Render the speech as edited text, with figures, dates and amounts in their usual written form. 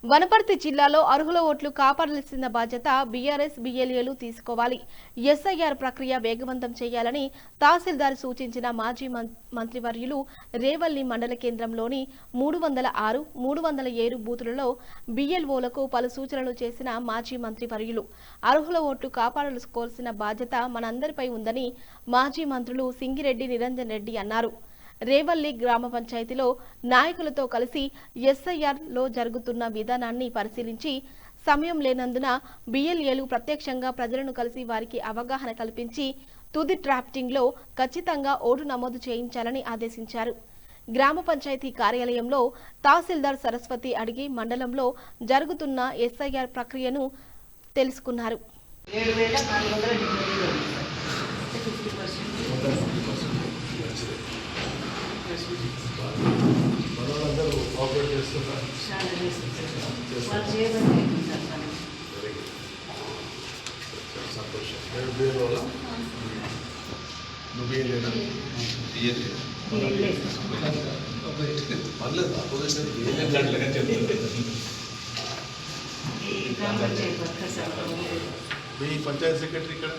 వనపర్తి జిల్లాలో అర్హుల ఓట్లు కాపాడాల్సిన బాధ్యత బీఆర్ఎస్ బీఎల్ఏలు తీసుకోవాలి. ఎస్ఐఆర్ ప్రక్రియ వేగవంతం చేయాలని తహసీల్దార్ సూచించిన మాజీ మంత్రివర్యులు రేవల్లి మండల కేంద్రంలోని 306, 307 బూతులలో బీఎల్ఓలకు పలు సూచనలు చేసిన మాజీ మంత్రివర్యులు అర్హుల ఓట్లు కాపాడాల్సిన బాధ్యత మనందరిపై ఉందని మాజీ మంత్రులు సింగిరెడ్డి నిరంజన్ రెడ్డి అన్నారు. రేవల్లి గ్రామ పంచాయతీలో నాయకులతో కలిసి ఎస్ఐఆర్ లో జరుగుతున్న విధానాన్ని పరిశీలించి సమయం లేనందున బీఎల్ఏలు ప్రత్యక్షంగా ప్రజలను కలిసి వారికి అవగాహన కల్పించి తుది డ్రాఫ్టింగ్ లో ఖచ్చితంగా ఓటు నమోదు చేయించాలని ఆదేశించారు. గ్రామ పంచాయతీ కార్యాలయంలో తహసీల్దార్ సరస్వతి అడిగి మండలంలో జరుగుతున్న ఎస్ఐఆర్ ప్రక్రియను తెలుసుకున్నారు. మనోళ్ళందరూ కోఆపరేట్ చేస్తున్నారు. సంతోషం. మీ పంచాయత్ సెక్రటరీ ఇక్కడ